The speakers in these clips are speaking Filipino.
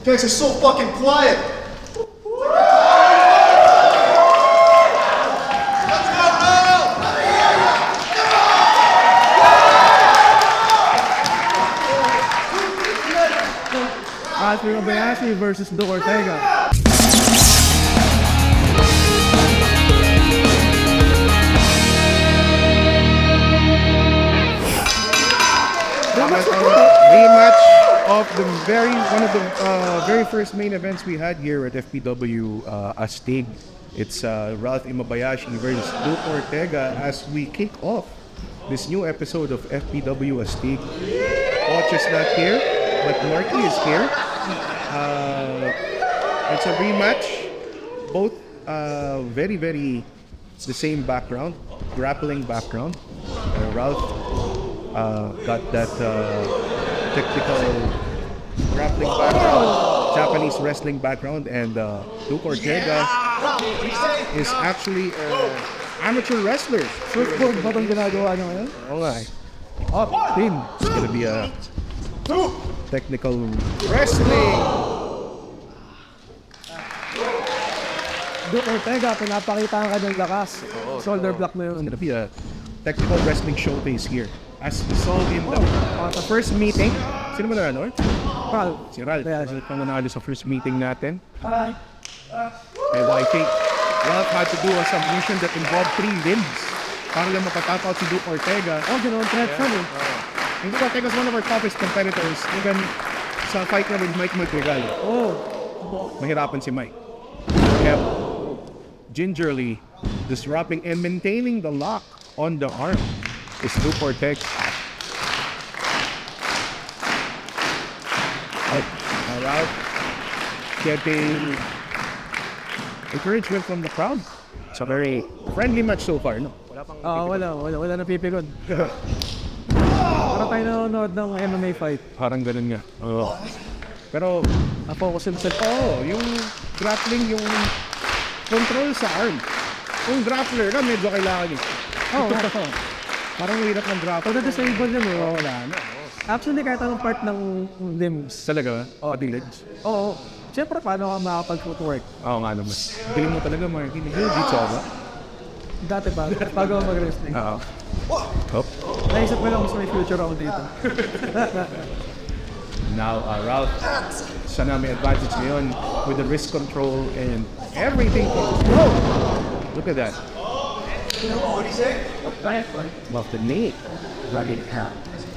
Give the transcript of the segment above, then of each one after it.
guys are so fucking quiet. Alfie Obayashi versus Duke Ortega. Rematch of the one of the very first main events we had here at FPW Astig. It's Ralph Imabayashi versus Duke Ortega as we kick off this new episode of FPW Astig. Watch is not here, but Marky is here. It's a rematch. Both very the same background, grappling background. Ralph got that technical grappling background, Japanese wrestling background, and Duke Ortega is actually an amateur wrestler. Surfboard ba itong ginagawa nyo ngayon? Oo nga eh. Team. It's gonna be a technical wrestling. Duke Ortega, pinapakita ang kanyang lakas. Shoulder block na yun. It's gonna be a technical wrestling showcase here. As we saw in the first meeting, sino ba nanalo? Ralph. Si Ralph. Yeah. Ralph ang nanalo sa first meeting natin. And I think Ralph had to do a submission that involved 3 limbs para lang mapatap-out si Duke Ortega. Oh, ganoon threat siya eh. And Duke Ortega is one of our toughest competitors. Even sa fight na with Mike Magregalo. Oh. Mahirapan si Mike. Kept gingerly disrupting and maintaining the lock on the arm is Duke Ortega. Ralph getting encouragement from the crowd. It's a very friendly match so far, no? Wala napipikon. Para tayo nanonood ng MMA fight. Parang ganun nga. Pero, Focus himself. yung grappling, yung control sa arm. Kung grappler ka, medyo kailangan eh. Parang hirap ng grapple. Pag na-disable yun, wala na. Actually, kahit anong part ng limbs. Talaga ba? Pati legs? Oo. Siyempre, paano ka makapag-footwork? Oo nga naman. Galing mo talaga, Marky. Nag-jiu-jitsu ba? Dati pa, bago ako mag-wrestling. Oo. Hop. Naisip ko lang mas may future ako dito. Now, Ralph, sana may advantage ngayon with the wrist control and everything. Whoa! Look at that. What do you say? Off the knee.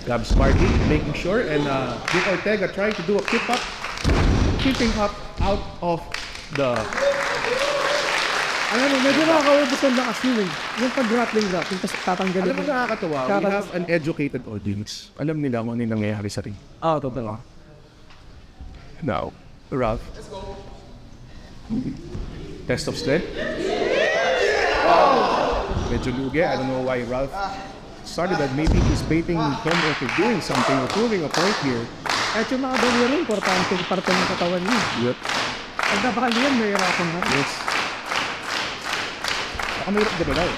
Grabs Marky, making sure, and Duke Ortega trying to do a keep up, keeping up out of the... Alam mo, medyo nakakaubos ang lakas yun eh. Yung pag-grappling, tapos tatanggalin. Alam mo nakakatawa, we have an educated audience. Alam nila kung ano yung nangyayari sa ring. Totoo. Now, Ralph. Test of strength. Medyo lugi. I don't know why Ralph started that. Maybe he's baiting him into doing something or proving a point here. Kahit yung mga dami rin, importante parte ng katawan niya. Yep. Pag napakali yan, may hirapan ka. Yes. Baka mayroon ka ba daw?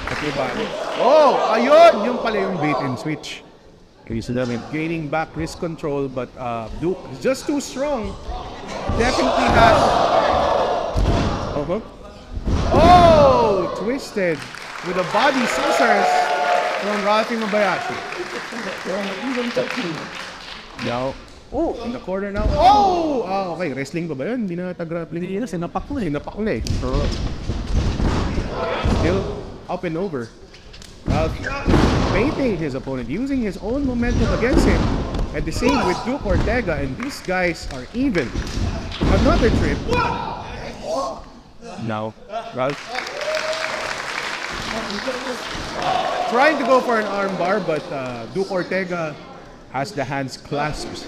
Oh! Ayun! Yung pala yung bait and switch. Okay, so that gaining back wrist control, but Duke is just too strong. Definitely has... Oh! Twisted with a body scissors from Ralph Imabayashi. Now, in the corner now. Oh! Okay, wrestling ba yun? Hindi na grappling. Hindi na, sinapak mo eh. Sinapak na eh. Still up and over. Ralph baiting his opponent, using his own momentum against him. And the same with Duke Ortega, and these guys are even. Another trip. Now, Ralph trying to go for an armbar, but Duke Ortega has the hands clasped.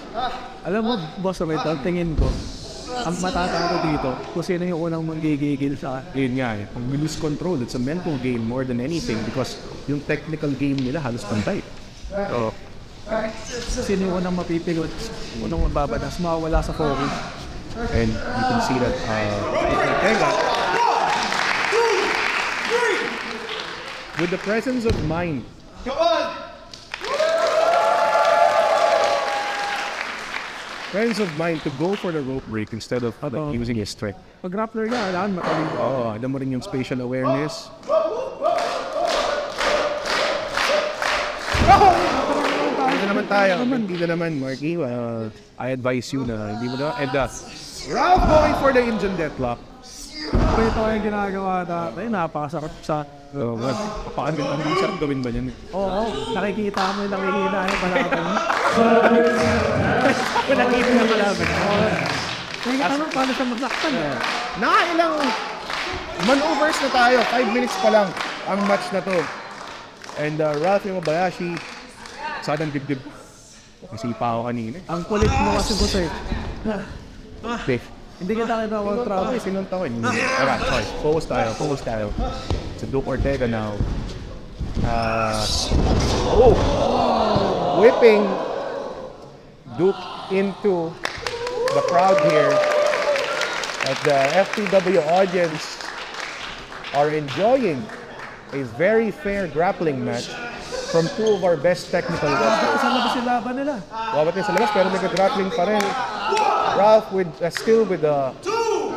Alam mo, boss, ang tingin ko, ang matatalo dito, kung sino yung unang manggigigil sa akin. Yun nga eh. Ang lose control, it's a mental game more than anything because yung technical game nila halos pantay. So, Sino yung unang mapipigot, unang mababadas, mawawala sa focus. and you can see that Ortega, with the presence of mind, friends of mine to go for the rope break instead of using his strength. Pag grappler ka, kailangan matalino. Oo, alam mo rin yung spatial awareness. Hindi naman tayo. Hindi na naman, Marky. I advise you na hindi mo na. And Ralph going for the Indian deathlock. Pero ito yung ginagawa natin. Napakasarap sa... Paano ang sarap gawin ba yan? Oo, nakikita mo yung palaban mo. Nakikita yung palaban mo. Nakikita mo paano siya masaktan. Nakailang maneuvers na tayo. 5 minutes pa lang ang match na to. And Ralph Imabayashi, sadang dibdib. Kasi pa ako kanina. Ang kulit mo kasi boss eh. Beef. Hindi kita kinawag travel. Sinunta ko. Alright, sorry. Focus tayo. It's Duke Ortega now. Whipping Duke into the crowd here. As the FTW audience are enjoying a very fair grappling match from two of our best technical wrestlers. Saan na ba sila laban nila? Wawat niya sa labas pero nag-grappling pa rin. Ralph with still with the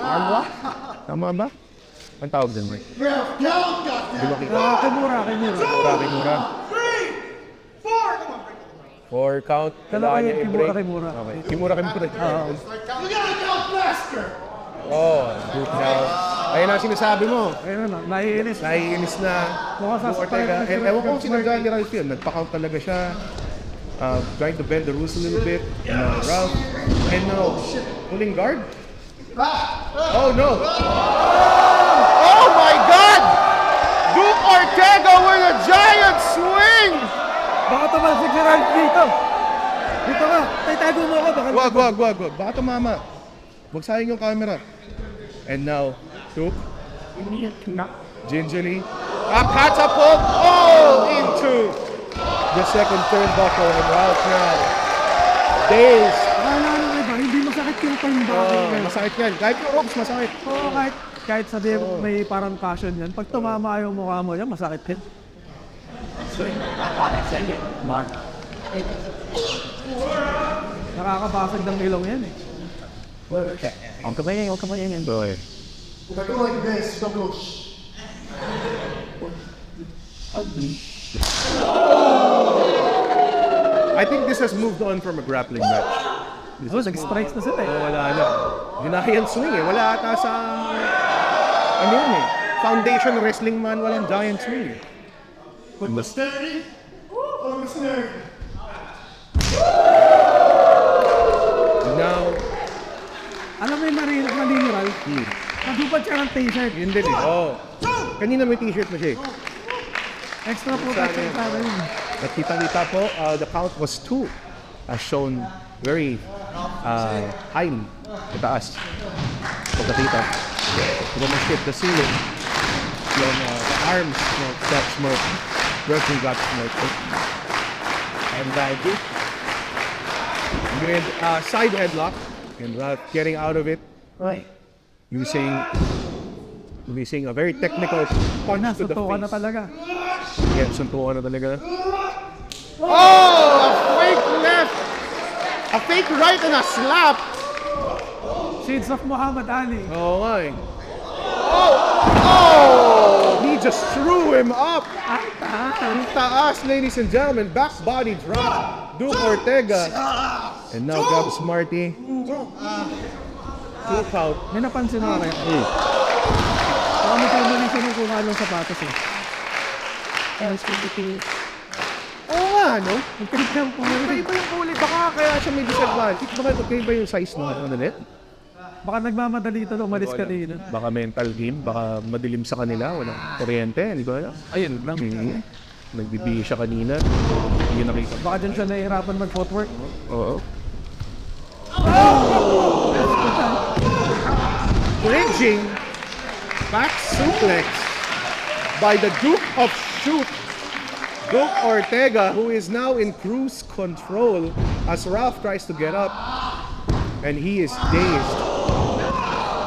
arm lock. Tama ba? Ang tawag din, Rick? Kimura. Kimura. 4 count. Dalawa yung Kimura. Okay. Kimura. Duke now. Ayun ang sinasabi mo. Ayun na, naiinis. Naiinis na. Mukhang Duke Ortega. And ewan ko kung sinadaan ni Ralph yun. Nagpa-count talaga siya. Trying to bend the rules a little bit. Ralph. And now, pulling guard. Oh no! Oh my God! Duke Ortega with a giant swing! Baka tumalsik si Ralph dito. Dito ka. Tago mo ako. Wag. Baka tumama. Huwag sayang yung camera. And now, Duke. Gingerly. A catapult into the second turnbuckle and Ralph now. Dazed. Akala nang iba, hindi masakit yung turnbuckle. Masakit yan. Kahit yung ropes, masakit. Oo, kahit sabihin may parang caution yan. Pag tumama yung mukha mo yan, masakit din. Nakakabasag ng ilong yan eh. Ang kamay yan. Boy. If I go like this, don't go I think this has moved on from a grappling match. Oo, nag-strikes na sila eh. Wala na. Giant swing eh. Wala ata sa... Ano yun eh? Foundation wrestling man, walang giant swing eh. Steady. Oh, snare. Now, Alam mo yung nalinural? Nagupad siya ng t-shirt. yun din eh. Kanina may t-shirt mo siya eh. Extra protection para yun. At kitang-kita po, the count was 2 as shown very highly itaas. Pagkakita. Rumaship the ceiling. Yung the arms got smoke. Wrestling got smoke. And Duke with side headlock. And Ralph getting out of it. Using a very technical punch to the Suntukan na face. talaga. Yeah, suntukan na talaga. A fake left! A fake right and a slap! Shades of Muhammad Ali. Oo nga eh. He just threw him up! Ang taas, ladies and gentlemen. Back body drop. Duke Ortega. And now grabs Marty. 2 count. May napansin mo rin. Baka magkamali siya ng kung anong sapatos eh. Oo nga, no? Nagtrip ka po. Iba yung kulay. Baka kaya siya may disadvantage. Baka iba yung size ng ano net? Baka nagmamadali ito umalis kanina. Baka mental game. Baka madilim sa kanila. Walang kuryente. Hindi ko alam. Ayun lang. Nagbibigay siya kanina. Hindi nakita. Baka dyan siya nahihirapan mag-footwork. Oo. Bridging back suplex by the Duke of Shoot. Duke Ortega, who is now in cruise control as Ralph tries to get up. And he is dazed.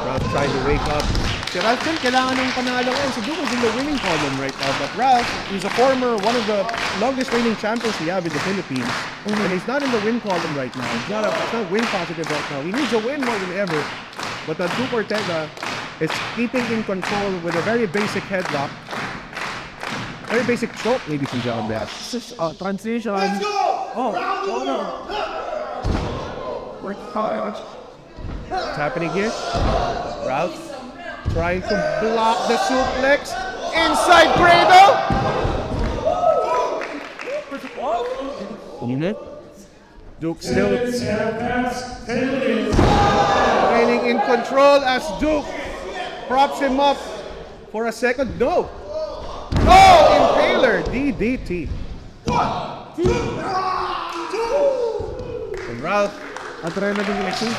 Ralph trying to wake up. Si Ralph din, kailangan ng panalo ngayon. Si Duke is in the winning column right now. But Ralph, he's a former, one of the longest reigning champions we have in the Philippines. And he's not in the win column right now. It's not win positive right now. He needs a win more than ever. But Duke Ortega is keeping in control with a very basic headlock. Very basic choke, ladies and gentlemen. Transition. Oh, no. What's happening here? Ralph trying to block the suplex. Inside cradle! Duke still remaining in control as Duke props him up for a second. No! Oh! Impaler! DDT. And Ralph, Adrenaline connection.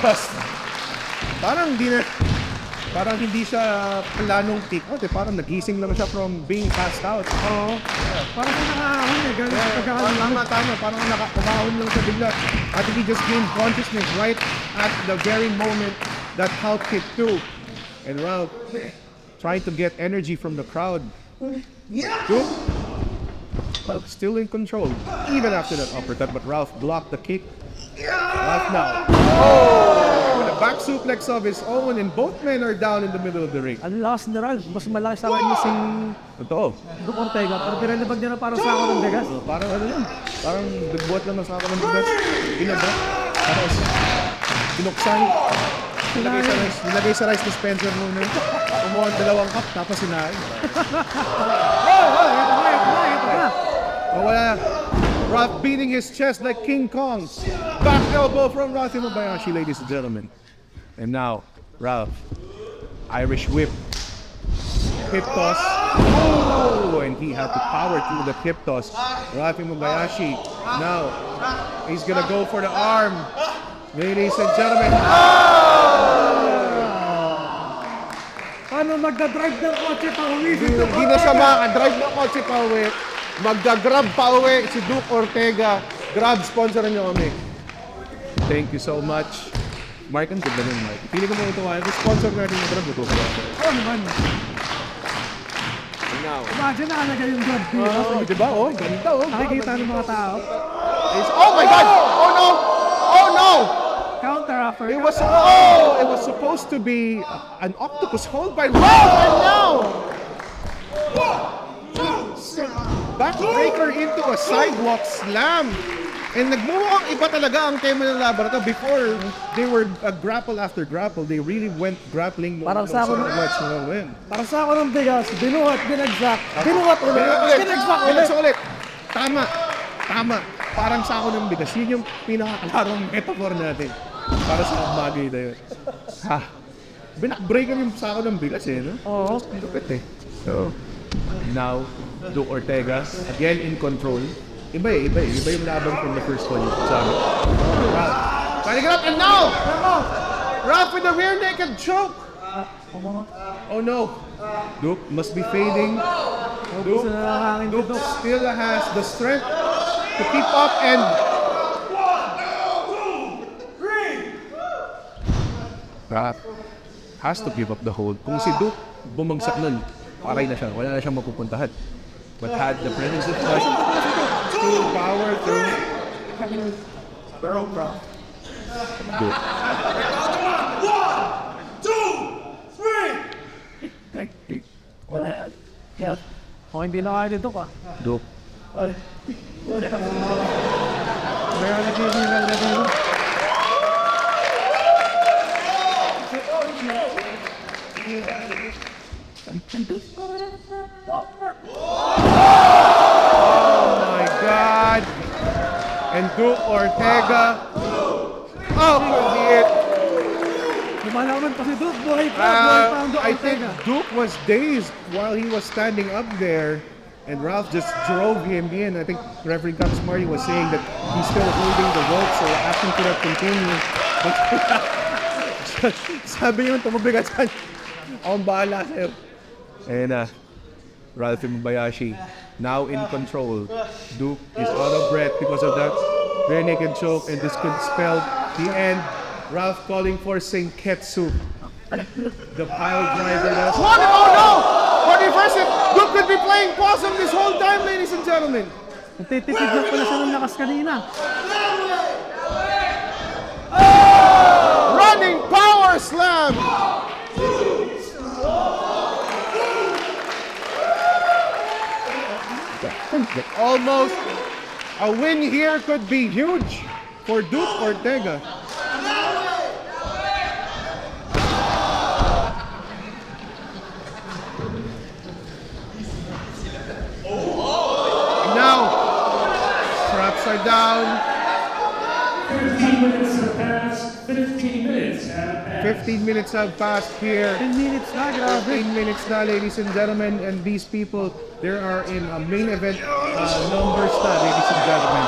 parang hindi siya planong kick out eh. Parang nagising lang siya from being passed out. Oo. Parang nakakahon eh. Ganun sa pagkakahon. Tama. Parang nakakahon lang siya bigla. I think he just gained consciousness right at the very moment that Hulk hit too. And Ralph trying to get energy from the crowd. Duke still in control even after that uppercut, but Ralph blocked the kick. Ralph now. Oh! With a back suplex of his own, and both men are down in the middle of the ring. Ang lakas ni Ralph. Mas malaki sa akin yung Totoo. Duke Ortega. Pero pinalabag niya na parang sa ako ng bigas. Parang ano lang. Parang nagbuhat lang ng sako ng bigas. Pinabrak. Tapos, binuksan. Nilagay sa rice dispenser muna. Kumuha ang 2 cup, tapos sinain. Ito na. Oh, wala. Ralph beating his chest like King Kong. Back elbow from Ralph Imabayashi, ladies and gentlemen. And now, Ralph. Irish whip. Hip toss. Oh, and he had to power through the hip toss. Ralph Imabayashi. Now, he's gonna go for the arm. Ladies and gentlemen. Paano magdadrive ng kotse pa uwi? Hindi na siya makakadrive ng kotse pa uwi. Magda-grab pa uwi si Duke Ortega. Grab, sponsoran niyo kami. Thank you so much. Mark, ang ganda nun, Mark. Pili ko mo ito, sponsor natin yung grab. Ito ka. Oo naman. Now. Imagine nakalagay yung grab. Diba? Oh, ganda oh. Nakikita ng mga tao. Oh my God! Oh no! Oh no! Counter offer. It was supposed to be an octopus hold by Ralph, and now backbreaker into a sidewalk slam. And nagmukhang iba talaga ang tema ng laban na to. Before, they were grapple after grapple. They really went grappling. Parang sa ako win. Para sa ako ng bigas, binuhat, binagsak, binuhat ulit, binagsak ulit. Tama. Parang sa ako ng bigas. Yun yung pinakalarong metaphor natin. Para sa bagay na yun. Ha? Binakbreaker yung sa ako ng bigas eh, no? Oo. Lupit eh. So, now, Duke Ortega, again in control. Iba yung laban from the first one. Sabi. Ralph. Trying to get up, and now! Ralph with the rear naked choke! Oh no. Duke must be fading. Duke still has the strength to keep up, and Ralph has to give up the hold. Kung si Duke bumagsak nun, paray na siya. Wala na siyang mapupuntahan. But had the presence of touch to power through Duke. 1, 2, 3. Wala. Oh, hindi na kaya dito ka. Duke. Meron nagsisingal na dito. Oh my God! And Duke Ortega. Oh, could be it. Lumalaman pa si Duke. Buhay pa ang Duke I think Ortega. Duke was dazed while he was standing up there, and Ralph just drove him in. I think Reverend Caps Marty was saying that he's still holding the rope, so action could have continued. But sabi niyo, tumabigat saan. Akong bahala sa'yo. And Ralph Imabayashi now in control. Duke is out of breath because of that rear naked choke, and this could spell the end. Ralph calling for Senketsu. The pile driver now. Oh no! For the first hit, Duke could be playing possum this whole time, ladies and gentlemen. Nagtitipid lang pala siya ng lakas kanina. Running power slam! Almost a win here could be huge for Duke Ortega. And now, straps are down. 15 minutes have passed. 15 minutes have passed. 15 minutes have passed here. 10 minutes na, grabe. 15 minutes na, ladies and gentlemen, and these people, they are in a main event numbers na, ladies and gentlemen.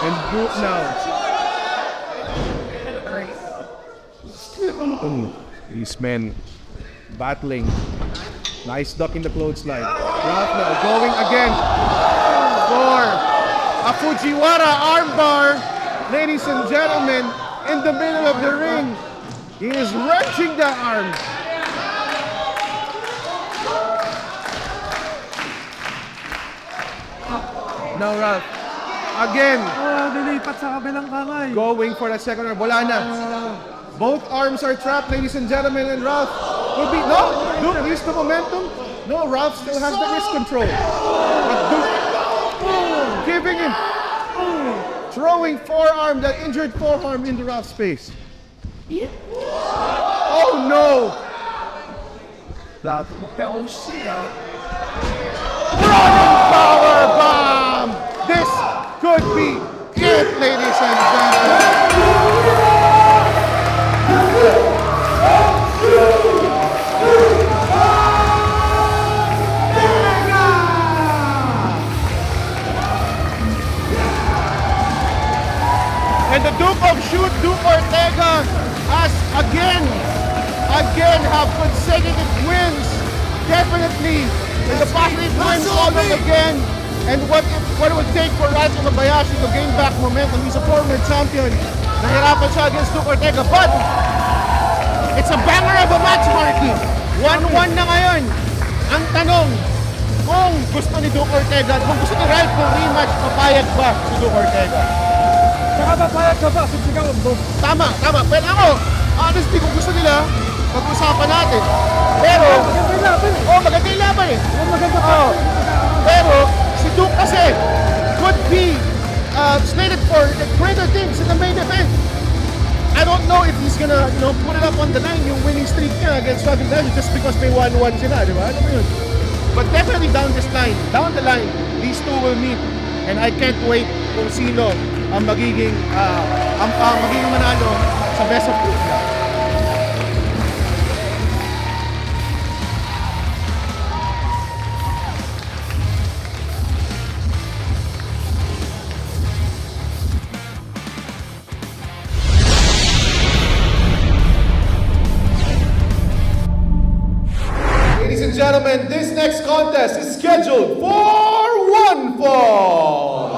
And Duke now. These men battling. Nice duck in the clothesline. Ralph now going again for a Fujiwara armbar. Ladies and gentlemen, in the middle of the ring, he is wrenching the arm. Now Ralph, again, Nilipat sa kabilang kamay. going for the second arm. Wala na. Both arms are trapped, ladies and gentlemen, and Ralph will be, no, Duke used the momentum. No, Ralph still has the wrist control. But Duke giving him, throwing forearm, that injured forearm into Ralph's face. Oh no! Running power bomb! This could be it, ladies and gentlemen. And the Duke of Shoot, Duke Ortega, has again have consecutive wins. Definitely in the positive win column again. And what it would take for Rats Mabayashi to gain back momentum. He's a former champion. Nahirapan siya against Duke Ortega. But it's a banger of a match, Marky. 1-1 na ngayon. Ang tanong, kung gusto ni Duke Ortega, kung gusto ni Ralph kung rematch, papayag ba si Duke Ortega? Saka papayag ka ba? Susigaw mo. Tama. Pero ako, honestly, kung gusto nila, pag-usapan natin. Pero, maganda yung laban eh. Maganda pa. Pero, si Duke kasi could be slated for greater things in the main event. I don't know if he's gonna, put it up on the line, yung winning streak niya against Robin Daniel just because may 1-1 sila, di ba? Alam mo yun? But definitely down the line, these two will meet. And I can't wait kung sino ang magiging manalo sa best of two nila. Ladies and gentlemen, this next contest is scheduled for one fall.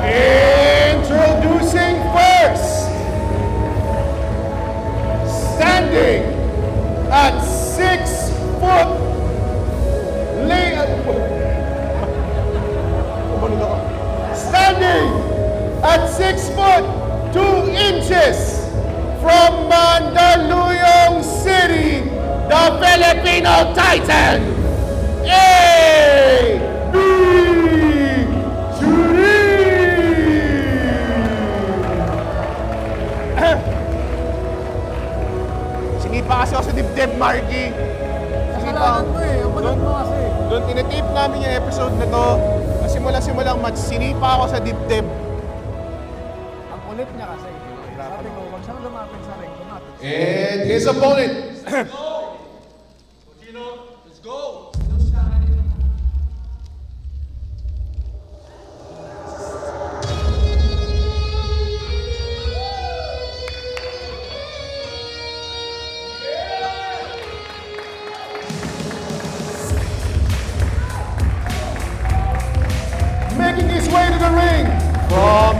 Introducing first, standing at 6 foot, standing at 6 foot 2 inches from Mandaluyong City, the Filipino Titan, A.B. Sinipa kasi ako sa dibdib, Marky. Kasalanan mo eh. Ang balat mo kasi. Doon tinitape namin yung episode na to. Simula-simulang match, sinipa ako sa dibdib. Ang ulit niya kasi. Sabi ko, huwag siyang lumapit sa ring. And his opponent.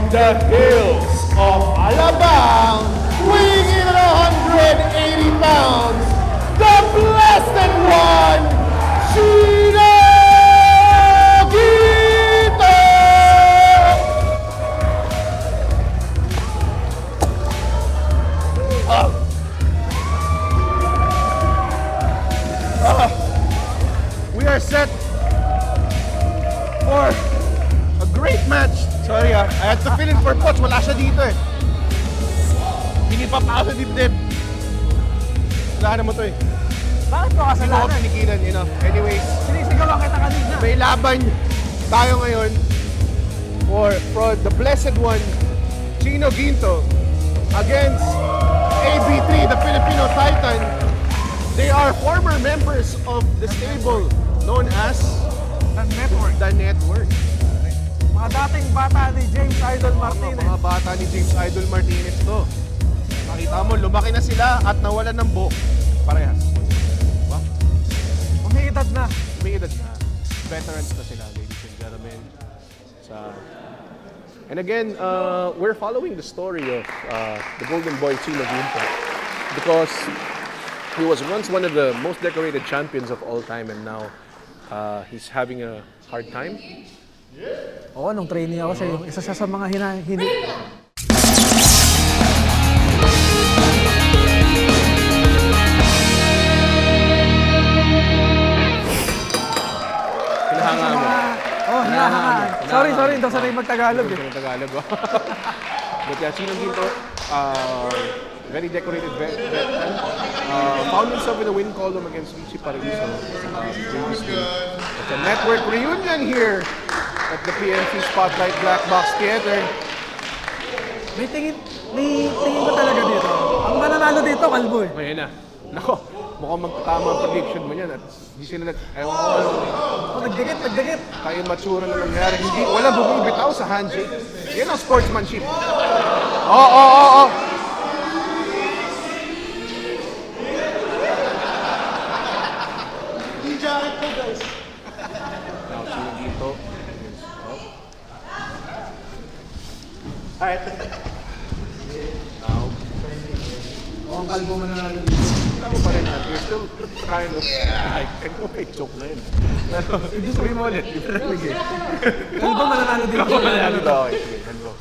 the hills of Alabang, weighing in at 180 pounds, the blessed one, Chino Guito! We are set for a great match. Sorry I had to fill in for Poch. Wala siya dito eh. Hindi pa pa ako sa dibdib. Wala mo to eh. Bakit mo Hindi ko ako pinigilan, you know. Anyways, Sinisigawan kita kanina. may laban tayo ngayon for the blessed one, Chino Guinto, against AB3, the Filipino Titan. They are former members of the stable known as The network. The Network. Mga dating bata ni James Idol Martinez. Mga bata ni James Idol Martinez to. Makita mo, lumaki na sila at nawalan ng buhok. Parehas. Diba? Umiidad na. May edad na. Veterans na sila, ladies and gentlemen. And again, we're following the story of the Golden Boy Chino Guinto because he was once one of the most decorated champions of all time and now he's having a hard time. Oo, nung training ako siya, yung isa siya sa mga hindi. Hinahanga mo. Oh, hinahangaan. Sorry, hindi ako sanay mag-Tagalog eh. Sa Tagalog. Oh. But yeah, Chino Guinto, very decorated veteran. Found himself in a win column against Richie Paraiso previously. It's a network reunion here at the PNC Spotlight Black Box Theater. May tingin ko talaga dito. Ang mananalo dito, Kalbo eh. Ngayon na. Nako, mukhang magtama ang prediction mo yan at hindi sila ewan ko ano. Oh, nagdikit. Tayo matsura na nangyari. Hindi, wala bumibitaw sa handshake. Yan ang sportsmanship. Oh. Now, Chino Guinto. Alright. Now, Oh, ang Kalbo mananalo dito. ako pa rin natin. You're still trying to... Ay, may joke na yun. Pero, hindi sabihin mo ulit. Kalbo mananalo dito. Ako manalo daw. Okay, sige. Kalbo.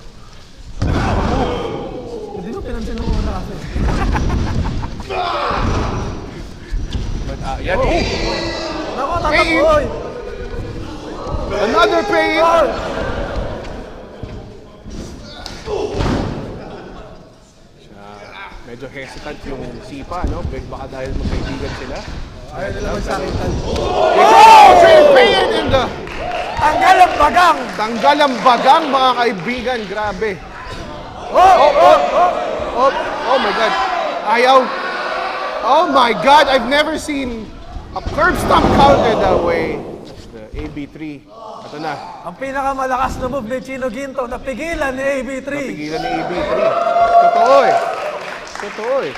Hindi ko pinansin mo muna kasi. But, yan. Nako, tatapoy! Another pay! Medyo hesitant yung Sipa, no? Baka dahil magkaibigan sila. Ayaw nila magsakit. Pain in the... Tanggal ang bagang! Tanggal ang bagang, mga kaibigan. Grabe. Oh my God. Ayaw. Oh my God, I've never seen a curb stomp counter that way. The AB3. Ito na. Ang pinakamalakas na move ni Chino Guinto, napigilan ni AB3. Pigilan ni AB3. Totoo eh.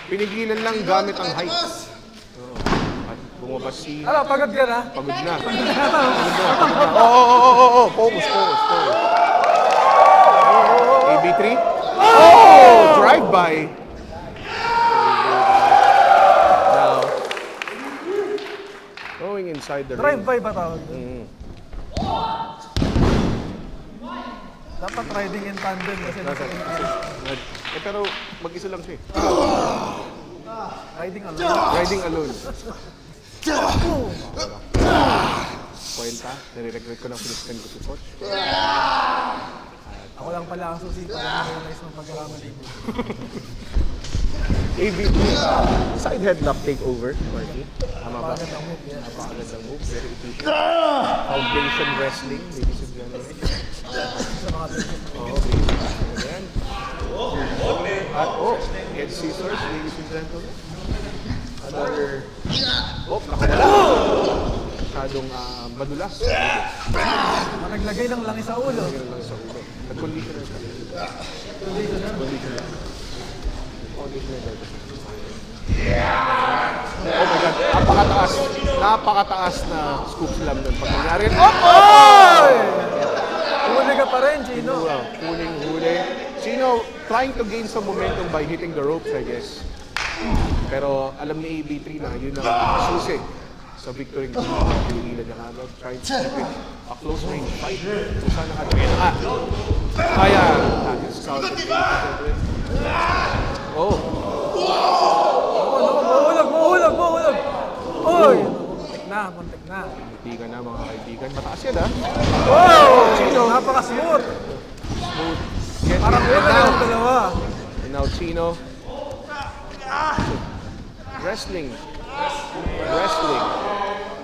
Pinigilan lang gamit ang height. Oo. At bumabas si... Ano, pagod ka na? Pagod na. Oo. Focus. AB3. Oh! Drive-by. Now, going inside the ring. Drive-by ba tawag? Dapat riding in tandem kasi nasa Pero mag-isa lang siya eh. riding alone. Riding alone. Kwenta, nare-regret ko lang piniskan ko si Poch. Ako lang pala ang susi para ma-realize ng pagkakamali ko. AB3, side headlock takeover, Marky. Tama ba? Magandang move yan. Napakagandang move, very efficient. Foundation wrestling, ladies and gentlemen. Sa mga business. Oo, basic. Ayan. At head scissors, ladies and gentlemen. Another... nakawala. Masyadong madulas. Naglagay ng langis sa ulo. Ganun lang sa ulo. Nag-conditioner ka. Conditioner. Oh my God, napakataas na scoop slam nun. Pag nangyari, Huli ka pa rin, Chino. Huling-huli. Chino trying to gain some momentum by hitting the ropes, I guess. Pero alam ni AB3 na yun ang susi sa victory ng Pilipinas niya agad. Trying to keep it a close range fight. So sana ka kaya natin sa South. Oh. Mahulog. Oy! Muntik na. Hindi ka na mga kaibigan. Mataas yan ha. Wow! Chino, napaka-smooth. Get Parang it wala now. ng dalawa. And now Chino. Wrestling.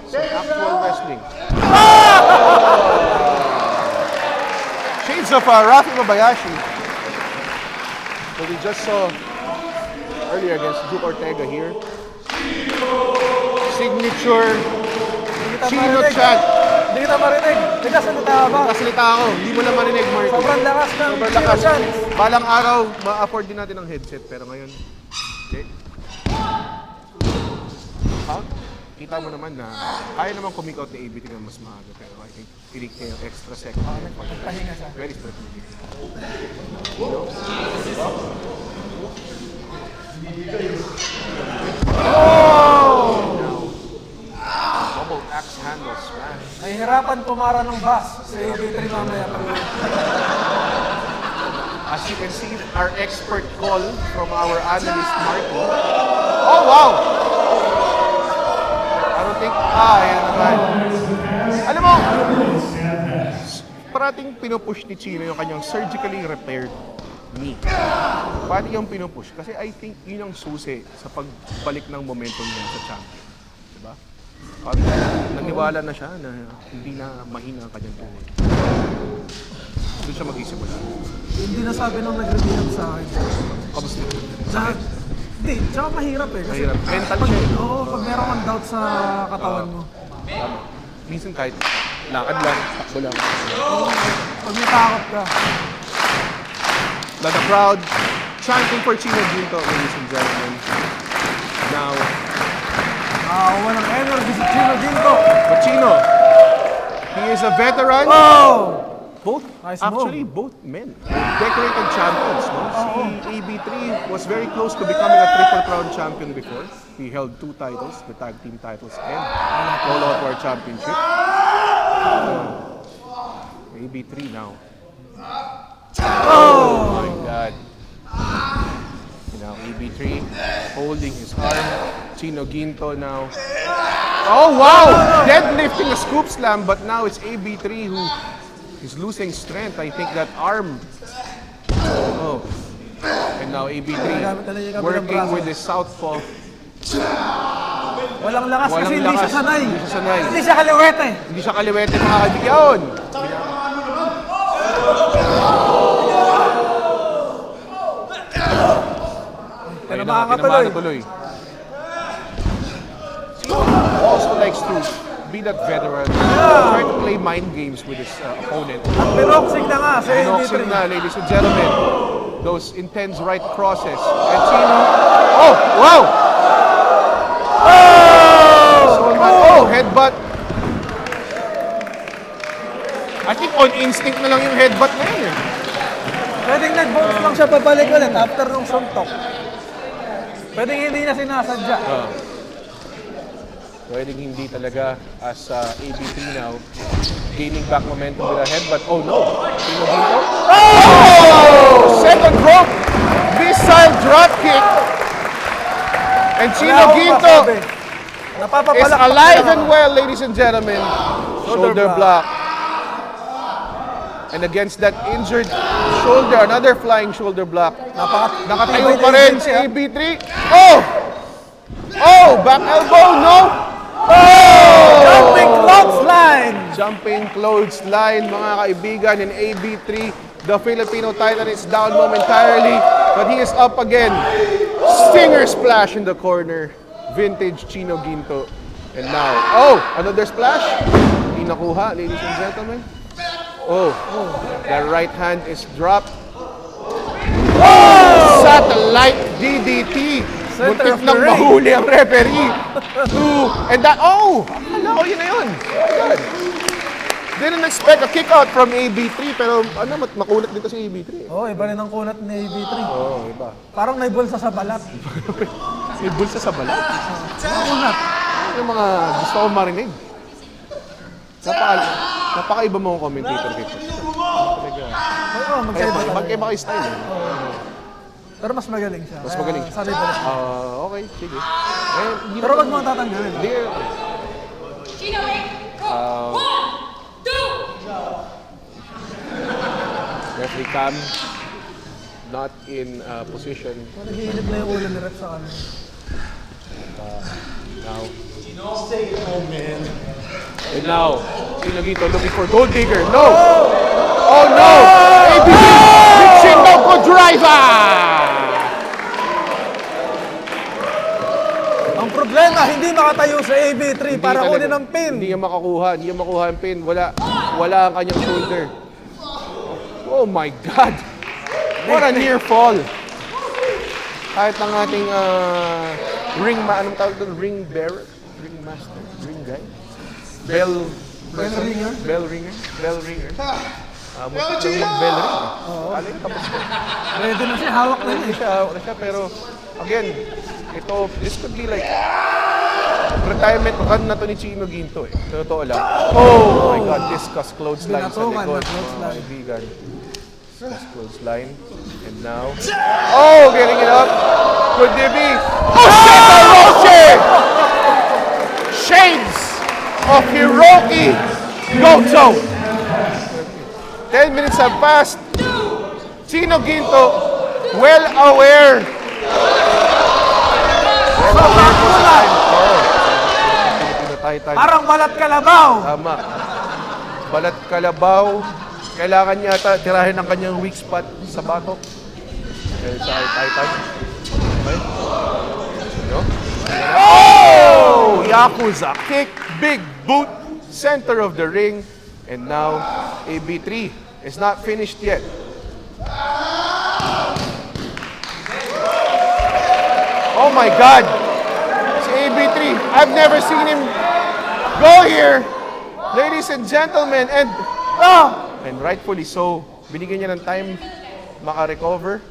Some actual wrestling. Shades of Rafi Mabayashi. So we just saw earlier against Duke Ortega here. Signature Chino chant. Hindi kita marinig. Hindi ka salita ka ba? Kasalita ako, hindi mo na marinig, Marty. Sobrang lakas ng Sobrang Chino lakas. chant. Balang araw, ma-afford din natin ang headset. Pero ngayon, okay. Kita mo naman na kaya naman kumikout ni ABT ng mas maaga. Pero I think pilik niya yung extra second. Pahinga siya. Very strategic. Double axe handle smash. Nahihirapan pumara ng bus sa AB3 mamaya. As you can see, our expert call from our analyst Marco. Oh, wow! I don't think, ayan naman. Alam mo, parating pinupush ni Chino yung kanyang surgically repaired knee. Pati yung pinupush. Kasi I think yun ang susi sa pagbalik ng momentum niya sa champion. Diba? Parang naniwala na siya na hindi na mahina ang kanyang tuhod. Doon siya mag-isip wala. Hindi na sabi nung nag-review sa akin. Kamusta? Hindi, tsaka mahirap eh. Kasi Mahirap. Mental pag, siya eh. oo, pag meron kang doubt sa katawan mo. Tama. Minsan kahit lakad lang, takbo lang. Pag may takot ka. But the crowd chanting for Chino Ginto, ladies and gentlemen. Now, Walang energy si Chino Ginto. but Chino, he is a veteran. Oh! Both, Nice actually, both men. Decorated champions. No? Si AB3 was very close to becoming a Triple Crown champion before. He held 2 titles, the tag team titles and All Out War Championship. AB3 now. Oh my God. Now AB3 holding his arm. Chino Ginto now. Oh wow! Deadlifting a scoop slam, but now it's AB3 who is losing strength. I think that arm. Oh. And now AB3 working with his southpaw. Walang lakas Walang kasi hindi siya lakas. sanay. Hindi siya sanay. Hindi siya kaliwete. Hindi siya kaliwete mga kaibigan. Pero Ayun na, makakatuloy. tuloy. Also likes to be that veteran. Try to play mind games with his opponent. At piroksig na nga sa Pinoxing AB3. na, ladies and gentlemen. Those intense right crosses. And Chino. Oh! Wow! Oh! Headbutt. I think on instinct na lang yung headbutt na yun eh. Pwedeng nag-bounce lang siya papalik ulit after nung suntok. Pwedeng hindi na sinasadya. Pwedeng hindi talaga as AB3 now. Gaining back momentum with a headbutt. Oh no! Chino Ginto. Oh! Second rope! Missile drop kick! And Chino Ginto is alive and well, ladies and gentlemen. Shoulder block. And against that injured shoulder, another flying shoulder block. Nakatayo pa rin si AB3. Oh! Oh! Back elbow, no! Oh! Jumping clothesline! Jumping clothesline, mga kaibigan, and AB3, the Filipino Titan is down momentarily, but he is up again. Stinger splash in the corner. Vintage Chino Ginto. And now, oh! Another splash. Hindi nakuha, ladies and gentlemen. Oh, the right hand is dropped. Oh! Satellite DDT. Center Muntik of the nang ring. mahuli ang referee. And that, oh! Akala ko yun na yun. Good. Didn't expect a kick out from AB3 pero makulat dito si AB3. Oo, iba rin ang kunat ni AB3. Oo, iba. Parang may bulsa sa balat. May bulsa sa balat. Kunat. Yung mga gusto ko marinig. Napaka-iba mo ang commentator dito. Talaga. Oo, magkaiba talaga. Magkaiba kayo style. Eh. Pero mas magaling siya. Mas magaling. Sanay pa rin. Okay, sige. Eh, hindi Pero naman- wag mo tatanggalin. Hindi. Referee Cam not in position Naghihilip na yung ulo ni Rep sa kanan. now. And now, Sinagito looking for Gold Digger. No! Oh no! ABB! Michinoku driver! Ang problema, hindi makatayo sa AB3 para Hindi kunin talaga. ang pin. Hindi niya makuha ang pin. Wala ang kanyang shoulder. Oh my God! What a near fall! Kahit ang ating anong tawag doon? Ring bearer? Ring master? Ring guy? Bell ringer? Bell ringer? Bell ringer? Muntik lang mag-bell ring. Alay, tapos na. Ready na siya, hawak na Hindi niya. siya, pero again, this could be like retirement run na to ni Chino Ginto eh. Sa totoo lang. Oh my God, discuss clothesline sa Binatukan likod. na clothesline. Mga kaibigan. Discuss clothesline. And now, oh, getting it up. Could there be? Oh, Sheta Roche! Shades of Hiroki Goto. 10 minutes have passed. Chino Ginto, well aware. Parang balat kalabaw. Tama. Balat kalabaw. Kailangan niya tirahin ang kanyang weak spot sa batok. Dahil sa tay-tay. Okay? No? Oh! Yakuza kick. Big boot. Center of the ring. And now, AB3 is not finished yet. Oh my God! Si AB3, I've never seen him go here, ladies and gentlemen, and rightfully so, binigyan niya ng time maka-recover.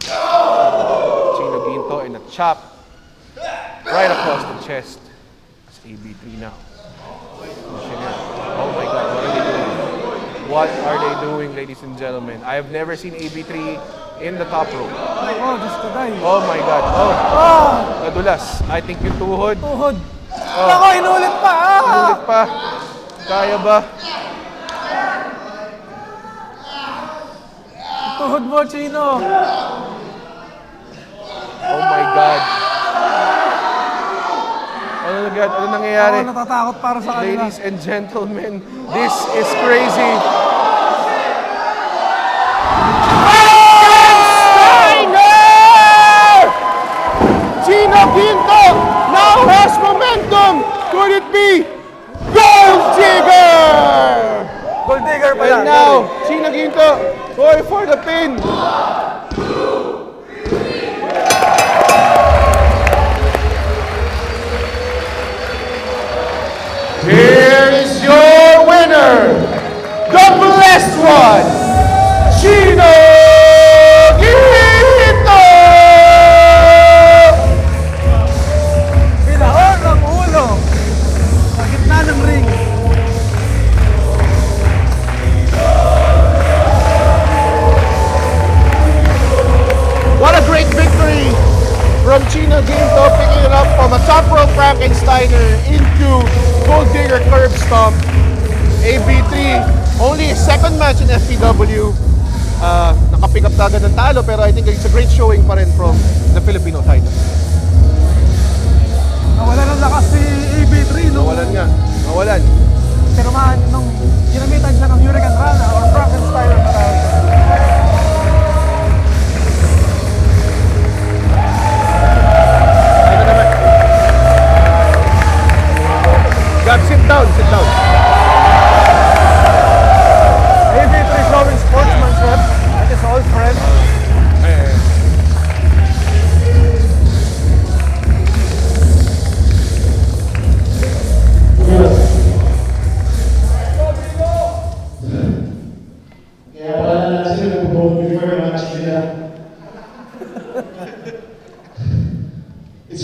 Chino Ginto and a chop right across the chest. It's AB3 now. Oh my God, what are they doing? What are they doing, ladies and gentlemen? I have never seen AB3 in the top rope. Oh, just to die. Oh my God. Oh, nadulas. I think yung tuhod. Tuhod. Ako, inulit pa. Ulit pa. Kaya ba? Tuhod mo, Chino. Oh my God. Ano nangyayari? Ako natatakot para sa kanila. Ladies and gentlemen, this is crazy. Chino Ginto now has momentum. Could it be Gold Digger? Gold digger pala. And now, Chino Ginto going for the pin. Here is your winner, the blessed one, Chino Ginto! Pinahon ang ulo. Sa gitna ng ring. What a great victory from Chino Ginto, picking it up from a top rope Frankensteiner into Gold Digger curb stomp. AB3, only his second match in FPW. Nakapick up agad ng talo pero I think it's a great showing pa rin from the Filipino title. Nawala ng lakas si AB3 nung Nawalan nga. Nawalan. tinumahan nung ginamitan siya ng Hurricane Rana or Frankenstein na tawag. Ano naman? Gab, sit down, sit down. AB3 showing sportsmanship at his old friend.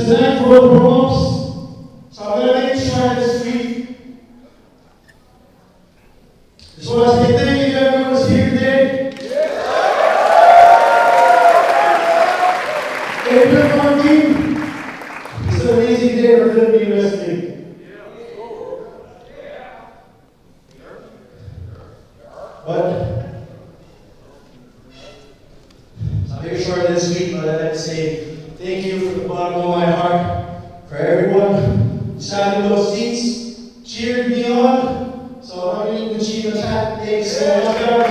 tonight for the promos. So I'm going to make it short this week. Just want to say thank you to everyone who's here today. April 14th. It's an amazing day for Philippine wrestling. But I'll make it short this week, but I'd like to say thank you from the bottom of my heart for everyone who sat in those seats, cheered me on. So I'm not going to achieve the chat. Thank you so much, guys.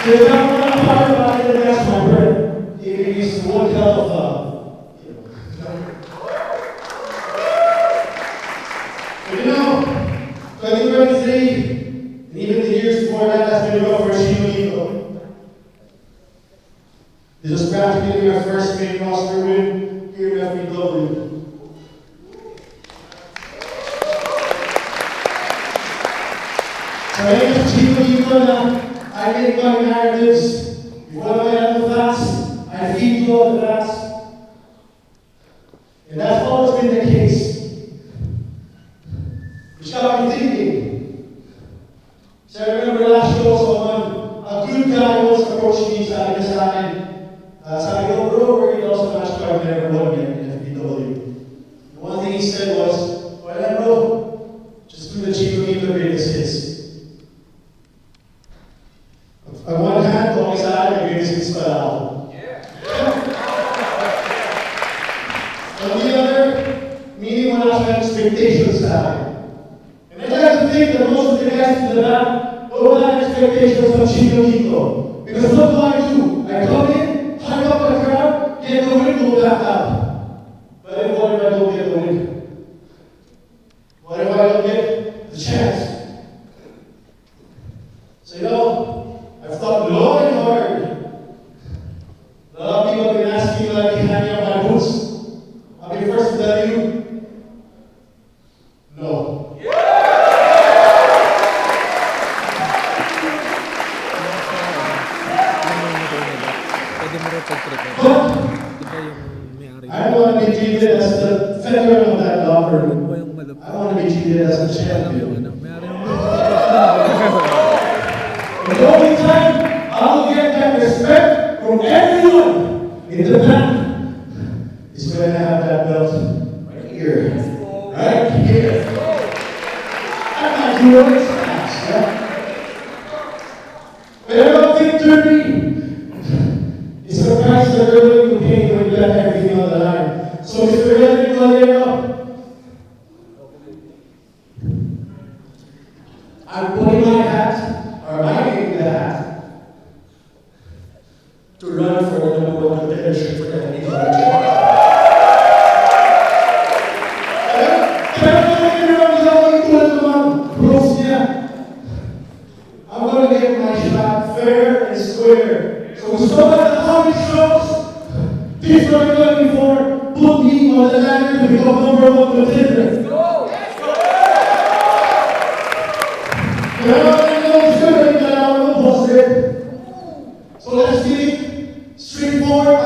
So if I'm not talking about it, that's my friend. It is one hell of But you know, 2023, and even the years before that, has been rough for Chino Hito. This was practically our first main roster win here in FPW. So I guess Chino Hito na I make my narratives. You want to get the facts, I feed you all the facts. And that's always been the case. Which got me thinking. So I remember last show, someone, a good guy was approaching me, sabi niya sa akin, sabi ko, bro, we're in also match card with everyone in FPW. The one thing he said was, well then bro, just do the Chino Hito greatest hits. On one hand, always had a greatest hits pa ako. On the other, meaning wala siyang expectations sa akin. And I like to think that most of the guys in the back don't have expectations of Chino Hito. Because what do? I come in, hype up the crowd, get the win, go back out. But what if I don't get the win? What if I don't get the chance? So you know, I've thought long and hard. A lot of people have been asking me like, can I get my boots? I'll be first to tell you, no. Pwede mo rin pag-prepare. Di ba yung may-ari? I don't want to be treated as the veteran of that locker Ano room. ba yung malapit? I want to be treated as a Alam yung champion. ano, may-ari ng The only time I'll get that respect from everyone in the band is when I have that belt right here. Right here. I'm not doing it fast, yeah? Pero victory is the price that we're willing to pay when we have everything on the line. So Mr. Henry Valero, I'm putting my hat, or my name in the hat, to run for the number one contention for the FPW. I'm going to get my shot fair and square. So when someone at the comedy shows, this is what I'm looking for, put me on the ladder to become number one contender. So let's get it straightforward.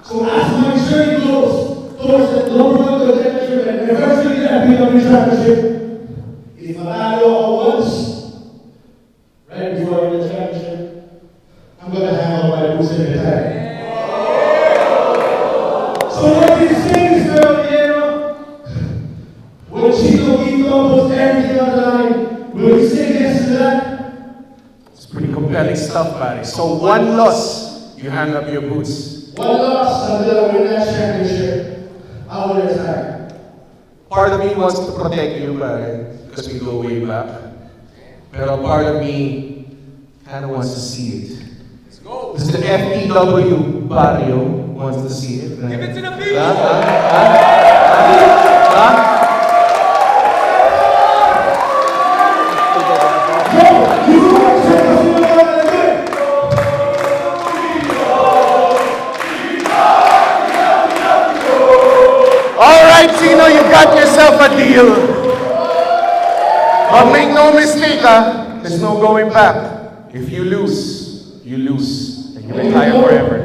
So as my journey goes towards the number one contender and eventually the FPW championship, if I know once, right before I win the championship, I'm going to hang on my boots and retire. So what do you say, Mr. Oliero? When Chino Hito puts everything on the line, will you say yes to that? It's pretty compelling stuff, Barry. So one loss, you hang up your boots. One loss until I win that championship, I will retire. Part of me wants to protect you, Barry, because we go way back. Pero part of me kind of wants to see it. Let's go. Because the FPW Barrio wants to see it. Give it to the people! Alright, Chino, you got yourself a deal. But make no mistake, there's no going back. If you lose, you lose. And you retire forever.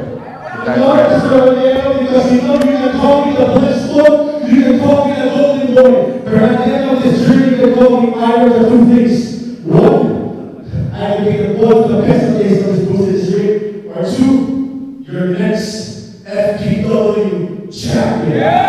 Retire You are forever. Mr. because you know you can call me the Blissful, you can call me the Golden Boy, but at the end of this journey, you can call me either the two things. One, I will be the both the best of days of this booth this year, or two, your next FPW champion.